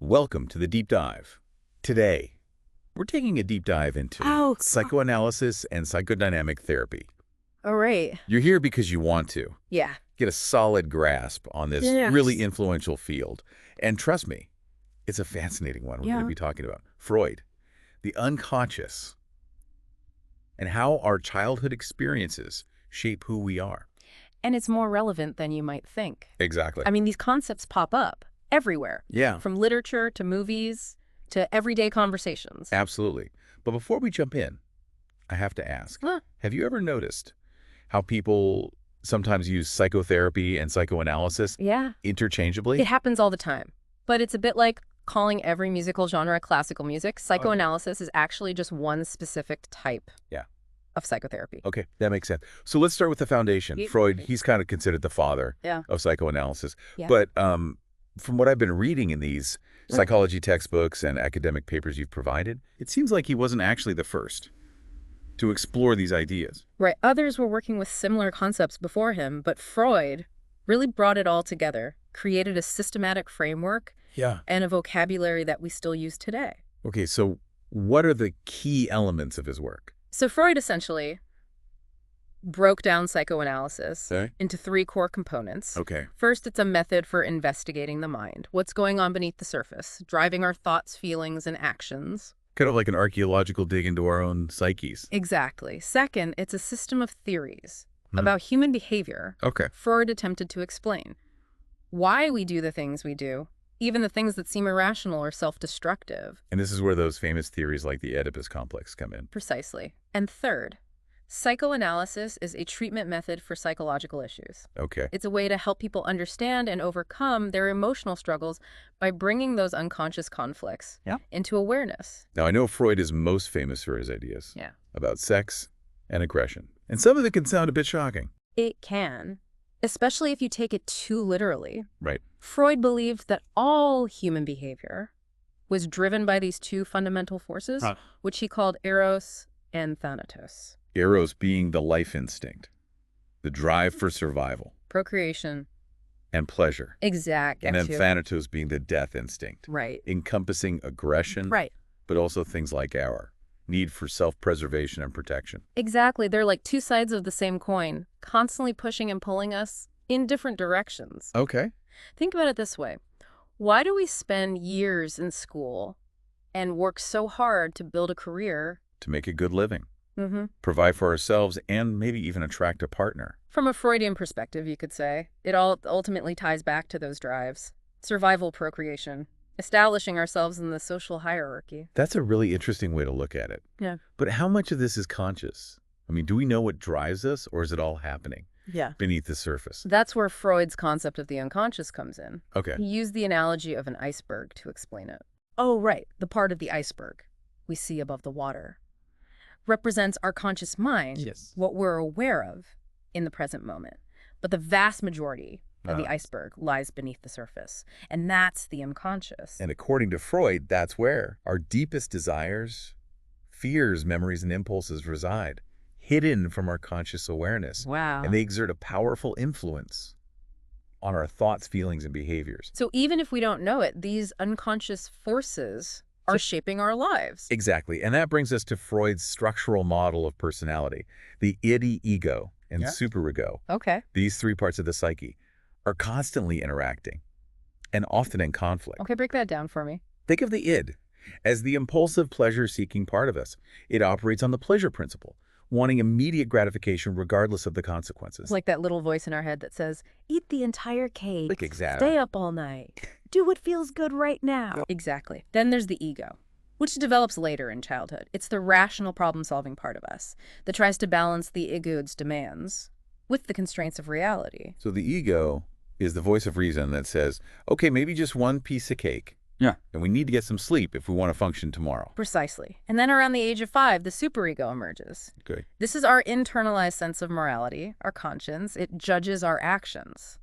Welcome to the Deep Dive. Today, we're taking a deep dive into psychoanalysis and psychodynamic therapy. All right. You're here because you want to Yeah. get a solid grasp on this really influential field. And trust me, it's a fascinating one we're going to be talking about. Freud, the unconscious, and how our childhood experiences shape who we are. And it's more relevant than you might think. Exactly. I mean, these concepts pop up everywhere. Yeah. From literature to movies to everyday conversations. Absolutely. But before we jump in, I have to ask, have you ever noticed how people sometimes use psychotherapy and psychoanalysis interchangeably? It happens all the time. But it's a bit like calling every musical genre classical music. Psychoanalysis is actually just one specific type of psychotherapy. Okay, that makes sense. So let's start with the foundation. Freud, he's kind of considered the father of psychoanalysis. But from what I've been reading in these psychology textbooks and academic papers you've provided, it seems like he wasn't actually the first to explore these ideas. Right. Others were working with similar concepts before him, but Freud really brought it all together, created a systematic framework and a vocabulary that we still use today. Okay, so what are the key elements of his work? So Freud essentially broke down psychoanalysis into three core components. Okay. First, it's a method for investigating the mind. What's going on beneath the surface, driving our thoughts, feelings, and actions. Kind of like an archaeological dig into our own psyches. Exactly. Second, it's a system of theories about human behavior. Okay. Freud attempted to explain why we do the things we do, even the things that seem irrational or self-destructive. And this is where those famous theories like the Oedipus complex come in. Precisely. And third, psychoanalysis is a treatment method for psychological issues. Okay. It's a way to help people understand and overcome their emotional struggles by bringing those unconscious conflicts into awareness. Now, I know Freud is most famous for his ideas about sex and aggression. And some of it can sound a bit shocking. It can, especially if you take it too literally. Right. Freud believed that all human behavior was driven by these two fundamental forces, which he called eros and thanatos. Eros being the life instinct, the drive for survival. Procreation. And pleasure. Exactly. And then thanatos being the death instinct. Right. Encompassing aggression. Right. But also things like our need for self-preservation and protection. Exactly. They're like two sides of the same coin, constantly pushing and pulling us in different directions. Okay. Think about it this way. Why do we spend years in school and work so hard to build a career? To make a good living. Provide for ourselves and maybe even attract a partner. From a Freudian perspective, you could say, it all ultimately ties back to those drives. Survival, procreation, establishing ourselves in the social hierarchy. That's a really interesting way to look at it. Yeah. But how much of this is conscious? I mean, do we know what drives us, or is it all happening beneath the surface? That's where Freud's concept of the unconscious comes in. Okay. He used the analogy of an iceberg to explain it. Oh, right. The part of the iceberg we see above the water represents our conscious mind, what we're aware of in the present moment. But the vast majority of the iceberg lies beneath the surface, and that's the unconscious. And according to Freud, that's where our deepest desires, fears, memories, and impulses reside, hidden from our conscious awareness. Wow. And they exert a powerful influence on our thoughts, feelings, and behaviors. So even if we don't know it, these unconscious forces are shaping our lives. Exactly. And that brings us to Freud's structural model of personality, the id, ego, and superego. Okay. These three parts of the psyche are constantly interacting and often in conflict. Okay, break that down for me. Think of the id as the impulsive, pleasure-seeking part of us. It operates on the pleasure principle, wanting immediate gratification regardless of the consequences. Like that little voice in our head that says, eat the entire cake, Exactly. Stay up all night, do what feels good right now. Exactly. Then there's the ego, which develops later in childhood. It's the rational problem-solving part of us that tries to balance the ego's demands with the constraints of reality. So the ego is the voice of reason that says, okay, maybe just one piece of cake. Yeah. And we need to get some sleep if we want to function tomorrow. Precisely. And then around the age of 5, the superego emerges. Okay. This is our internalized sense of morality, our conscience. It judges our actions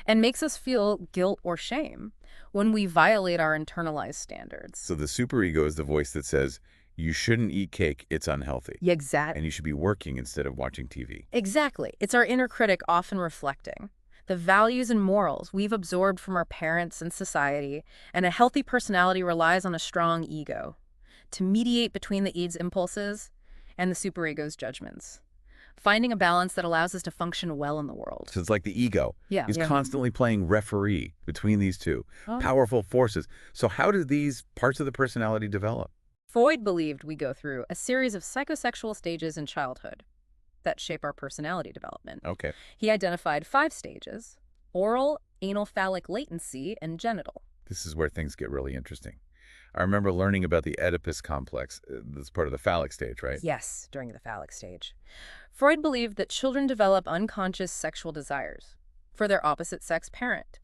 and makes us feel guilt or shame when we violate our internalized standards. So the superego is the voice that says, you shouldn't eat cake, it's unhealthy. Exactly. And you should be working instead of watching TV. Exactly. It's our inner critic often reflecting. the values and morals we've absorbed from our parents and society, and a healthy personality relies on a strong ego to mediate between the id's impulses and the superego's judgments, finding a balance that allows us to function well in the world. So it's like the ego. Yeah. He's constantly playing referee between these two powerful forces. So how do these parts of the personality develop? Freud believed we go through a series of psychosexual stages in childhood that shape our personality development. Okay. He identified 5 stages: oral, anal phallic latency, and genital. This is where things get really interesting. I remember learning about the Oedipus complex. That's part of the phallic stage, right? Yes, during the phallic stage. Freud believed that children develop unconscious sexual desires for their opposite-sex parent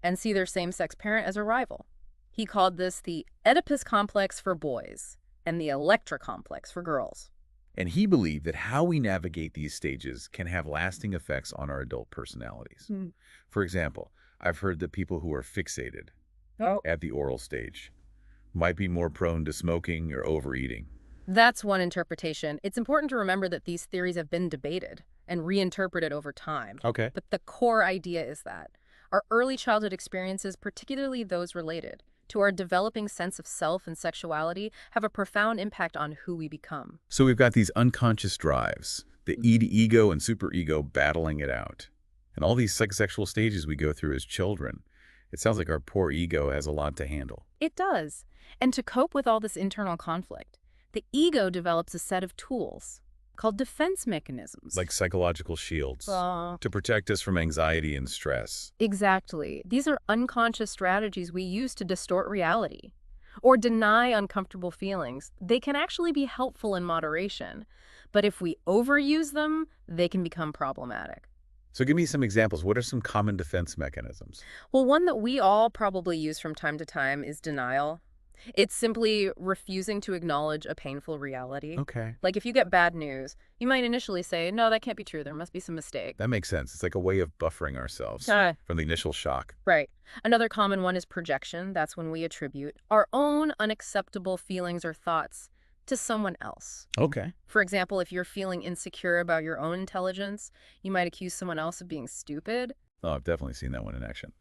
and see their same-sex parent as a rival. He called this the Oedipus complex for boys and the Electra complex for girls. And he believed that how we navigate these stages can have lasting effects on our adult personalities. For example, I've heard that people who are fixated at the oral stage might be more prone to smoking or overeating. That's one interpretation. It's important to remember that these theories have been debated and reinterpreted over time. Okay. But the core idea is that our early childhood experiences, particularly those related to our developing sense of self and sexuality, have a profound impact on who we become. So we've got these unconscious drives, the ego and superego battling it out. And all these psychosexual stages we go through as children. It sounds like our poor ego has a lot to handle. It does. And to cope with all this internal conflict, the ego develops a set of tools called defense mechanisms. Like psychological shields to protect us from anxiety and stress. Exactly. These are unconscious strategies we use to distort reality or deny uncomfortable feelings. They can actually be helpful in moderation, but if we overuse them, they can become problematic. So give me some examples. What are some common defense mechanisms? Well, one that we all probably use from time to time is denial. It's simply refusing to acknowledge a painful reality. Okay. Like if you get bad news, you might initially say, no, that can't be true. There must be some mistake. That makes sense. It's like a way of buffering ourselves from the initial shock. Right. Another common one is projection. That's when we attribute our own unacceptable feelings or thoughts to someone else. Okay. For example, if you're feeling insecure about your own intelligence, you might accuse someone else of being stupid. Oh, I've definitely seen that one in action.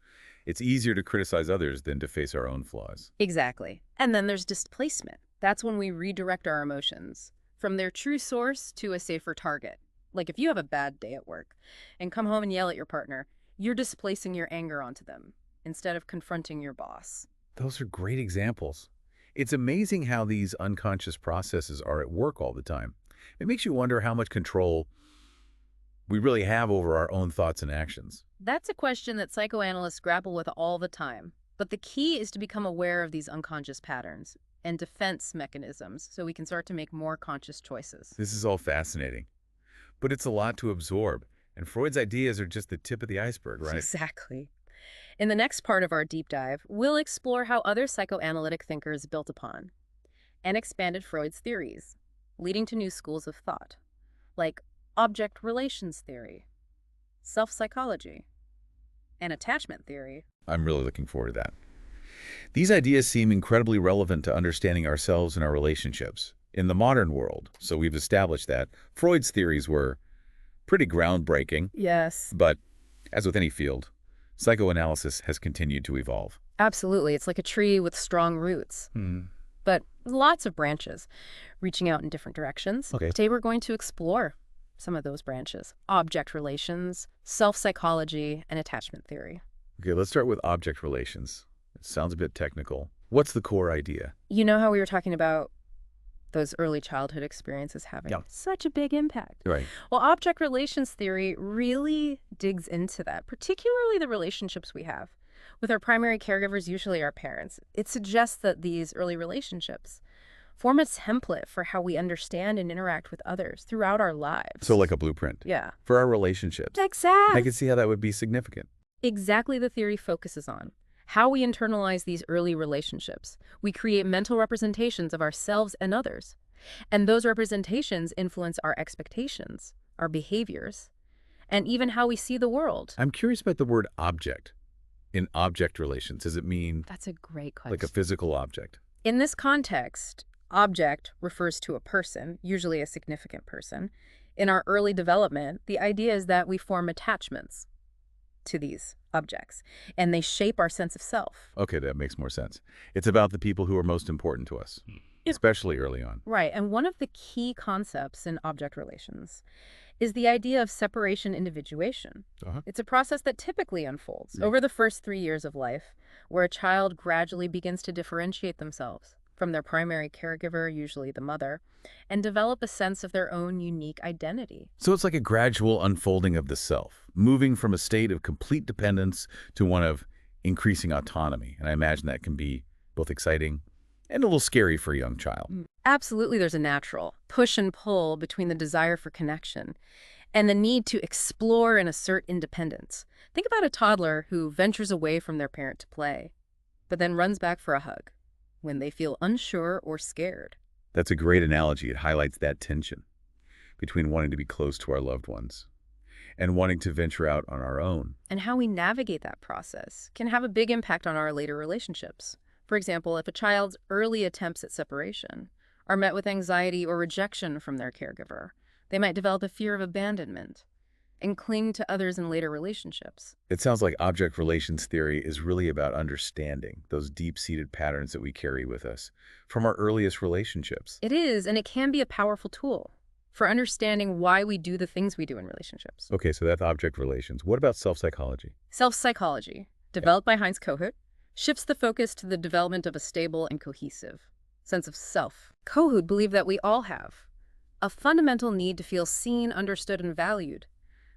It's easier to criticize others than to face our own flaws. Exactly. And then there's displacement. That's when we redirect our emotions from their true source to a safer target. Like if you have a bad day at work and come home and yell at your partner, you're displacing your anger onto them instead of confronting your boss. Those are great examples. It's amazing how these unconscious processes are at work all the time. It makes you wonder how much control we really have over our own thoughts and actions. That's a question that psychoanalysts grapple with all the time. But the key is to become aware of these unconscious patterns and defense mechanisms so we can start to make more conscious choices. This is all fascinating. But it's a lot to absorb. And Freud's ideas are just the tip of the iceberg, right? Exactly. In the next part of our deep dive, we'll explore how other psychoanalytic thinkers built upon and expanded Freud's theories, leading to new schools of thought, like object relations theory, self-psychology, and attachment theory. I'm really looking forward to that. These ideas seem incredibly relevant to understanding ourselves and our relationships in the modern world. So we've established that Freud's theories were pretty groundbreaking. Yes. But as with any field, psychoanalysis has continued to evolve. Absolutely. It's like a tree with strong roots. But lots of branches reaching out in different directions. Okay. Today we're going to explore some of those branches: object relations, self-psychology, and attachment theory. Okay, let's start with object relations. It sounds a bit technical. What's the core idea? You know how we were talking about those early childhood experiences having such a big impact? Right. Well, object relations theory really digs into that, particularly the relationships we have with our primary caregivers, usually our parents. It suggests that these early relationships form a template for how we understand and interact with others throughout our lives. So like a blueprint. Yeah. For our relationships. Exactly. I can see how that would be significant. Exactly the theory focuses on how we internalize these early relationships. We create mental representations of ourselves and others. And those representations influence our expectations, our behaviors, and even how we see the world. I'm curious about the word object. In object relations, does it mean That's a great question. like a physical object? In this context, object refers to a person, usually a significant person. In our early development, the idea is that we form attachments to these objects, and they shape our sense of self. Okay, that makes more sense. It's about the people who are most important to us, especially early on. Right, and one of the key concepts in object relations is the idea of separation individuation. It's a process that typically unfolds over the first 3 years of life, where a child gradually begins to differentiate themselves from their primary caregiver, usually the mother, and develop a sense of their own unique identity. So it's like a gradual unfolding of the self, moving from a state of complete dependence to one of increasing autonomy. And I imagine that can be both exciting and a little scary for a young child. Absolutely, there's a natural push and pull between the desire for connection and the need to explore and assert independence. Think about a toddler who ventures away from their parent to play, but then runs back for a hug when they feel unsure or scared. That's a great analogy. It highlights that tension between wanting to be close to our loved ones and wanting to venture out on our own. And how we navigate that process can have a big impact on our later relationships. For example, if a child's early attempts at separation are met with anxiety or rejection from their caregiver, they might develop a fear of abandonment and cling to others in later relationships. It sounds like object relations theory is really about understanding those deep-seated patterns that we carry with us from our earliest relationships. It is, and it can be a powerful tool for understanding why we do the things we do in relationships. Okay, so that's object relations. What about self-psychology? Self-psychology, developed by Heinz Kohut, shifts the focus to the development of a stable and cohesive sense of self. Kohut believed that we all have a fundamental need to feel seen, understood, and valued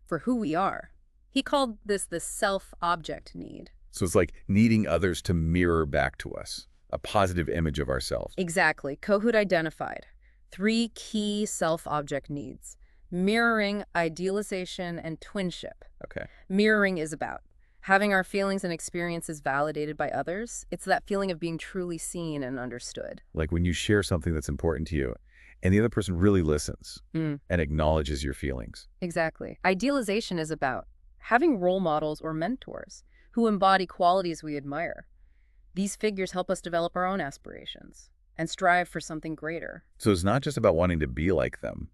for who we are. He called this the self-object need. So it's like needing others to mirror back to us a positive image of ourselves. Exactly. Kohut identified 3 key self-object needs: mirroring, idealization, and twinship. Okay. Mirroring is about having our feelings and experiences validated by others. It's that feeling of being truly seen and understood. Like when you share something that's important to you and the other person really listens and acknowledges your feelings. Exactly. Idealization is about having role models or mentors who embody qualities we admire. These figures help us develop our own aspirations and strive for something greater. So it's not just about wanting to be like them,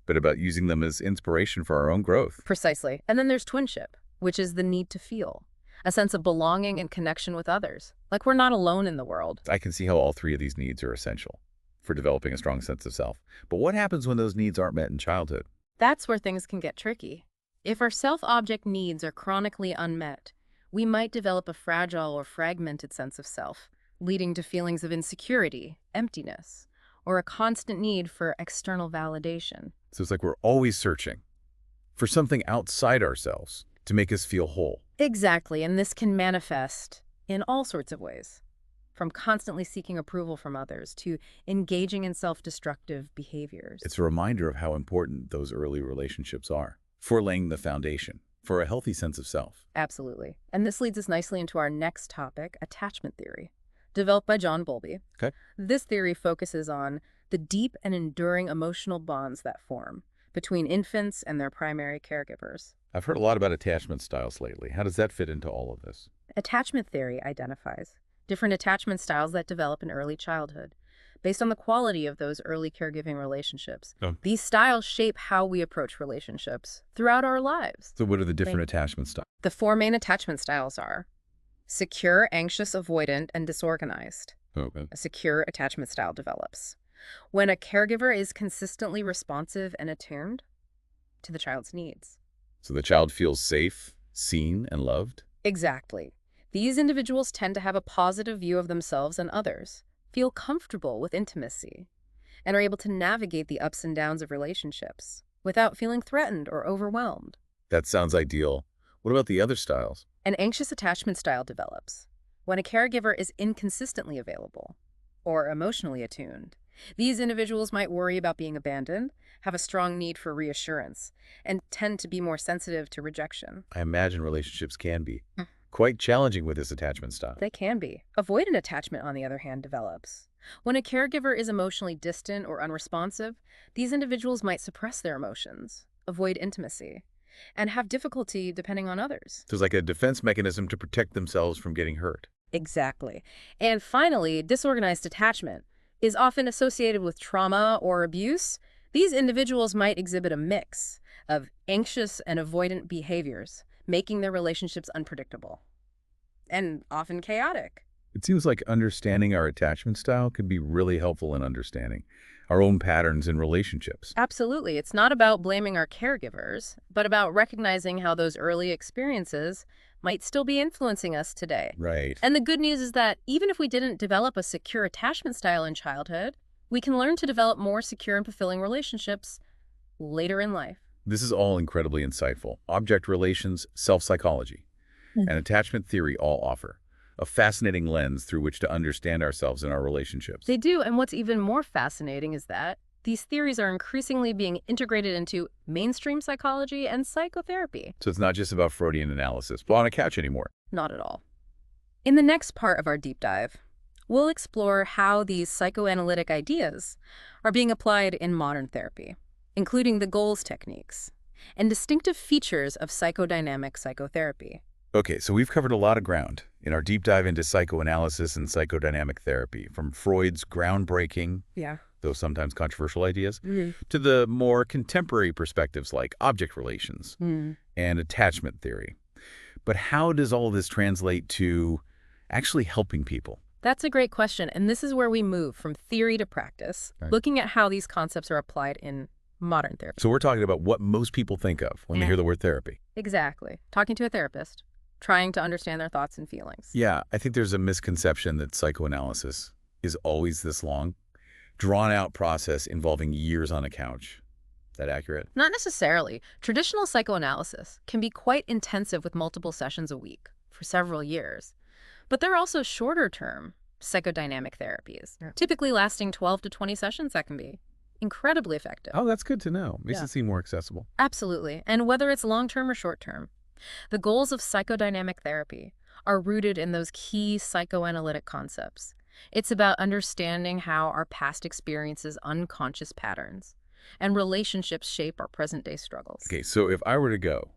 but about using them as inspiration for our own growth. Precisely. And then there's twinship, which is the need to feel a sense of belonging and connection with others, like we're not alone in the world. I can see how all 3 of these needs are essential for developing a strong sense of self. But what happens when those needs aren't met in childhood? That's where things can get tricky. If our self-object needs are chronically unmet, we might develop a fragile or fragmented sense of self, leading to feelings of insecurity, emptiness, or a constant need for external validation. So it's like we're always searching for something outside ourselves to make us feel whole. Exactly, and this can manifest in all sorts of ways, from constantly seeking approval from others to engaging in self-destructive behaviors. It's a reminder of how important those early relationships are for laying the foundation for a healthy sense of self. Absolutely. And this leads us nicely into our next topic, attachment theory, developed by John Bowlby. Okay. This theory focuses on the deep and enduring emotional bonds that form between infants and their primary caregivers. I've heard a lot about attachment styles lately. How does that fit into all of this? Attachment theory identifies different attachment styles that develop in early childhood based on the quality of those early caregiving relationships. These styles shape how we approach relationships throughout our lives. So what are the different attachment styles? The 4 main attachment styles are secure, anxious, avoidant, and disorganized. Okay. A secure attachment style develops when a caregiver is consistently responsive and attuned to the child's needs. So the child feels safe, seen, and loved? Exactly. These individuals tend to have a positive view of themselves and others, feel comfortable with intimacy, and are able to navigate the ups and downs of relationships without feeling threatened or overwhelmed. That sounds ideal. What about the other styles? An anxious attachment style develops when a caregiver is inconsistently available or emotionally attuned. These individuals might worry about being abandoned, have a strong need for reassurance, and tend to be more sensitive to rejection. I imagine relationships can be quite challenging with this attachment style. They can be. Avoidant attachment, on the other hand, develops when a caregiver is emotionally distant or unresponsive. These individuals might suppress their emotions, avoid intimacy, and have difficulty depending on others. So it's like a defense mechanism to protect themselves from getting hurt. Exactly. And finally, disorganized attachment is often associated with trauma or abuse. These individuals might exhibit a mix of anxious and avoidant behaviors, making their relationships unpredictable and often chaotic. It seems like understanding our attachment style could be really helpful in understanding our own patterns in relationships. Absolutely. It's not about blaming our caregivers, but about recognizing how those early experiences might still be influencing us today. Right. And the good news is that even if we didn't develop a secure attachment style in childhood, we can learn to develop more secure and fulfilling relationships later in life. This is all incredibly insightful. Object relations, self-psychology, and attachment theory all offer a fascinating lens through which to understand ourselves and our relationships. They do, and what's even more fascinating is that these theories are increasingly being integrated into mainstream psychology and psychotherapy. So it's not just about Freudian analysis on a couch anymore. Not at all. In the next part of our deep dive, we'll explore how these psychoanalytic ideas are being applied in modern therapy, including the goals techniques and distinctive features of psychodynamic psychotherapy. Okay, so we've covered a lot of ground in our deep dive into psychoanalysis and psychodynamic therapy, from Freud's groundbreaking, though sometimes controversial ideas, to the more contemporary perspectives like object relations and attachment theory. But how does all this translate to actually helping people? That's a great question, and this is where we move from theory to practice, looking at how these concepts are applied in modern therapy. So we're talking about what most people think of when they hear the word therapy. Exactly. Talking to a therapist, trying to understand their thoughts and feelings. Yeah, I think there's a misconception that psychoanalysis is always this long, drawn-out process involving years on a couch. Is that accurate? Not necessarily. Traditional psychoanalysis can be quite intensive with multiple sessions a week for several years. But there are also shorter-term psychodynamic therapies, typically lasting 12 to 20 sessions that can be incredibly effective. Oh, that's good to know. Makes it seem more accessible. Absolutely. And whether it's long-term or short-term, the goals of psychodynamic therapy are rooted in those key psychoanalytic concepts. It's about understanding how our past experiences unconscious patterns and relationships shape our present-day struggles. Okay, so if I were to go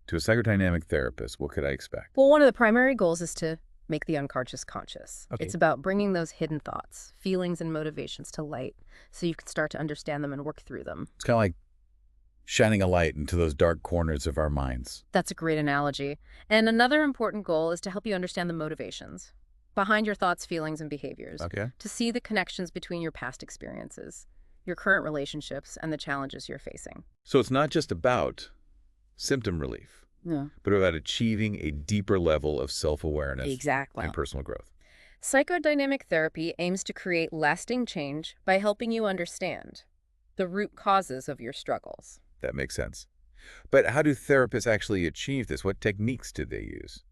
to a psychodynamic therapist, what could I expect? Well, one of the primary goals is to make the unconscious conscious. Okay. It's about bringing those hidden thoughts, feelings, and motivations to light so you can start to understand them and work through them. It's kind of like shining a light into those dark corners of our minds. That's a great analogy. And another important goal is to help you understand the motivations behind your thoughts, feelings, and behaviors. Okay. To see the connections between your past experiences, your current relationships, and the challenges you're facing. So it's not just about symptom relief, but about achieving a deeper level of self-awareness and personal growth. Psychodynamic therapy aims to create lasting change by helping you understand the root causes of your struggles. That makes sense. But how do therapists actually achieve this? What techniques do they use?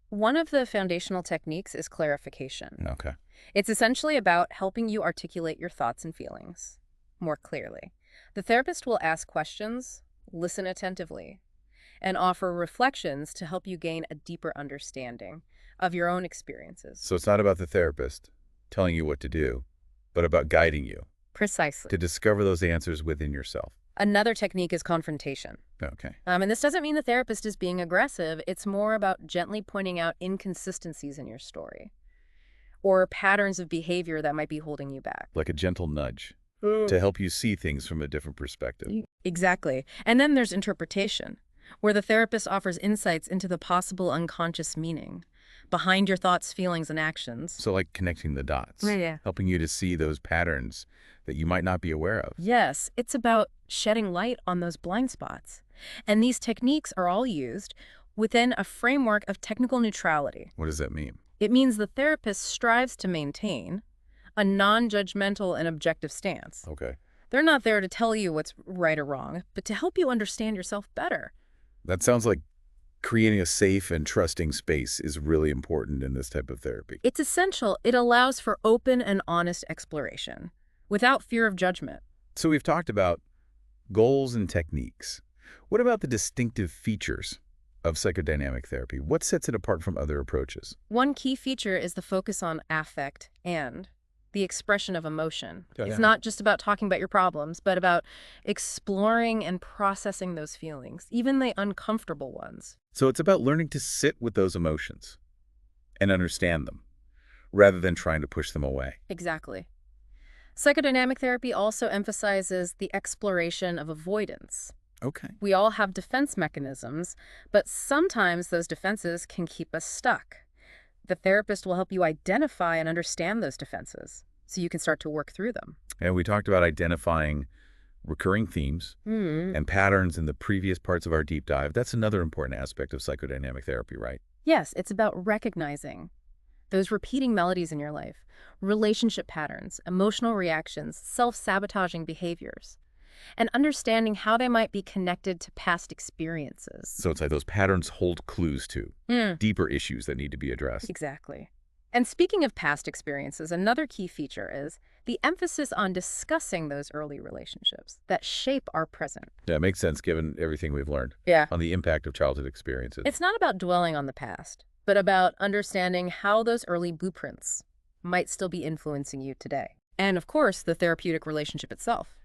One of the foundational techniques is clarification. Okay. It's essentially about helping you articulate your thoughts and feelings more clearly. The therapist will ask questions, listen attentively, and offer reflections to help you gain a deeper understanding of your own experiences. So it's not about the therapist telling you what to do, but about guiding you. Precisely. To discover those answers within yourself. Another technique is confrontation. Okay. And this doesn't mean the therapist is being aggressive. It's more about gently pointing out inconsistencies in your story or patterns of behavior that might be holding you back. Like a gentle nudge to help you see things from a different perspective. Exactly. And then there's interpretation, where the therapist offers insights into the possible unconscious meaning behind your thoughts, feelings, and actions. So like connecting the dots, helping you to see those patterns that you might not be aware of. Yes, it's about shedding light on those blind spots. And these techniques are all used within a framework of technical neutrality. What does that mean? It means the therapist strives to maintain a non-judgmental and objective stance. Okay. They're not there to tell you what's right or wrong, but to help you understand yourself better. That sounds like creating a safe and trusting space is really important in this type of therapy. It's essential. It allows for open and honest exploration without fear of judgment. So we've talked about goals and techniques. What about the distinctive features of psychodynamic therapy? What sets it apart from other approaches? One key feature is the focus on affect and the expression of emotion. It's not just about talking about your problems, but about exploring and processing those feelings, even the uncomfortable ones. So it's about learning to sit with those emotions and understand them, rather than trying to push them away. Exactly. Psychodynamic therapy also emphasizes the exploration of avoidance. Okay. We all have defense mechanisms, but sometimes those defenses can keep us stuck. The therapist will help you identify and understand those defenses so you can start to work through them. And we talked about identifying recurring themes and patterns in the previous parts of our deep dive. That's another important aspect of psychodynamic therapy, right? Yes, it's about recognizing those repeating melodies in your life, relationship patterns, emotional reactions, self-sabotaging behaviors, and understanding how they might be connected to past experiences. So it's like those patterns hold clues to deeper issues that need to be addressed. Exactly. And speaking of past experiences, another key feature is the emphasis on discussing those early relationships that shape our present. Yeah, it makes sense given everything we've learned on the impact of childhood experiences. It's not about dwelling on the past, but about understanding how those early blueprints might still be influencing you today. And of course, the therapeutic relationship itself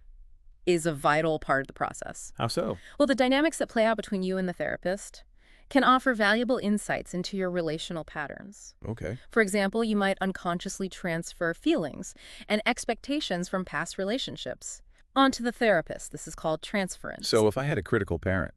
is a vital part of the process. How so? Well, the dynamics that play out between you and the therapist can offer valuable insights into your relational patterns. Okay. For example, you might unconsciously transfer feelings and expectations from past relationships onto the therapist. This is called transference. So if I had a critical parent,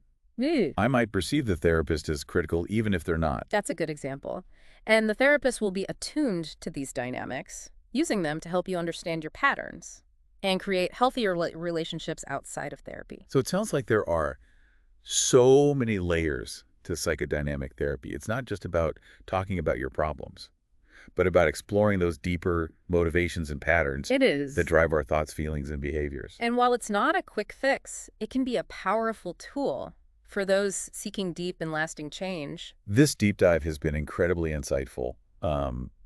I might perceive the therapist as critical even if they're not. That's a good example. And the therapist will be attuned to these dynamics, using them to help you understand your patterns and create healthier relationships outside of therapy. So it sounds like there are so many layers to psychodynamic therapy. It's not just about talking about your problems, but about exploring those deeper motivations and patterns that drive our thoughts, feelings, and behaviors. And while it's not a quick fix, it can be a powerful tool for those seeking deep and lasting change. This deep dive has been incredibly insightful.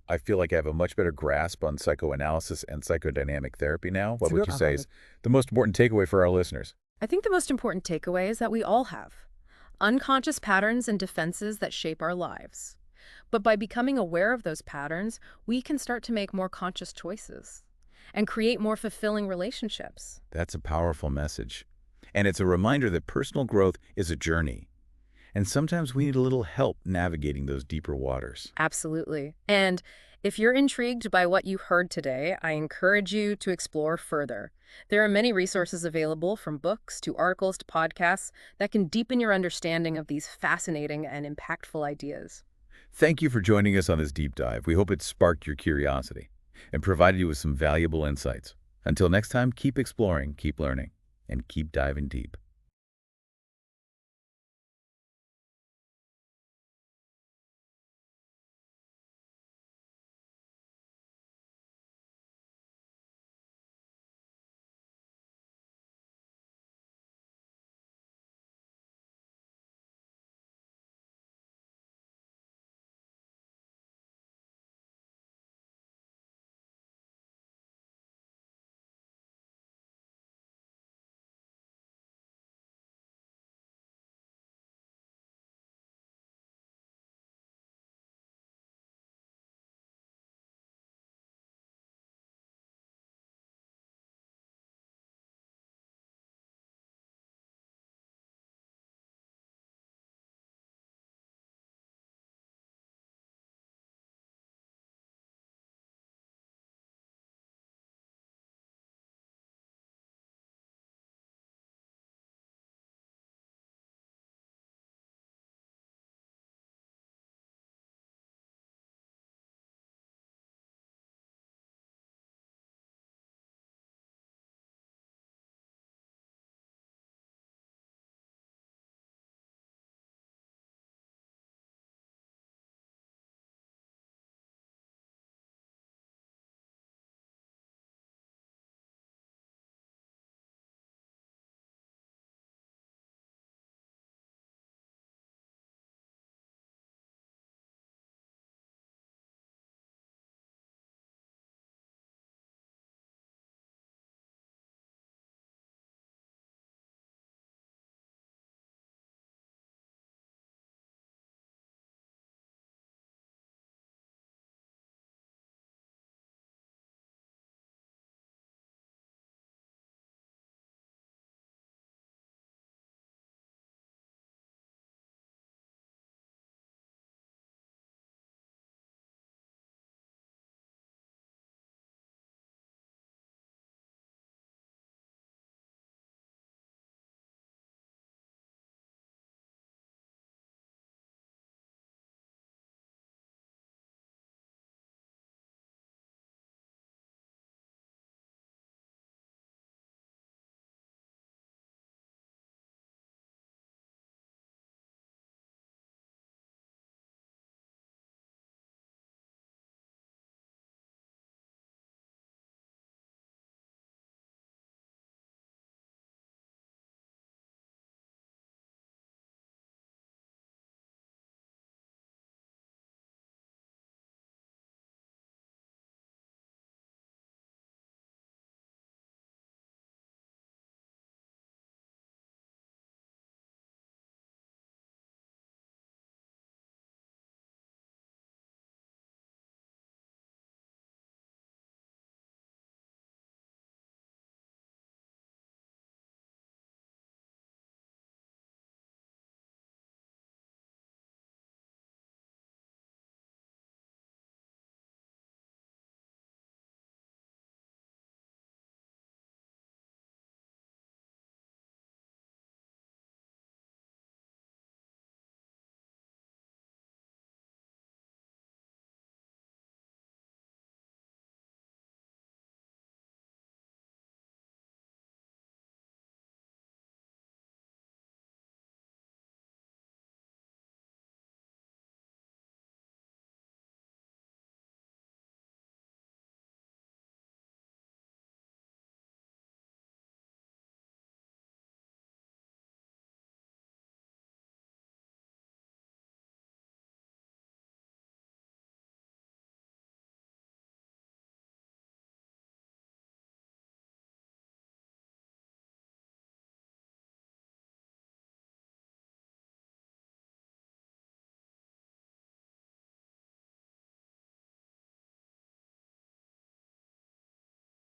I feel like I have a much better grasp on psychoanalysis and psychodynamic therapy now. What would you say is the most important takeaway for our listeners? I think the most important takeaway is that we all have unconscious patterns and defenses that shape our lives. But by becoming aware of those patterns, we can start to make more conscious choices and create more fulfilling relationships. That's a powerful message. And it's a reminder that personal growth is a journey. And sometimes we need a little help navigating those deeper waters. Absolutely. And if you're intrigued by what you heard today, I encourage you to explore further. There are many resources available, from books to articles to podcasts, that can deepen your understanding of these fascinating and impactful ideas. Thank you for joining us on this deep dive. We hope it sparked your curiosity and provided you with some valuable insights. Until next time, keep exploring, keep learning, and keep diving deep.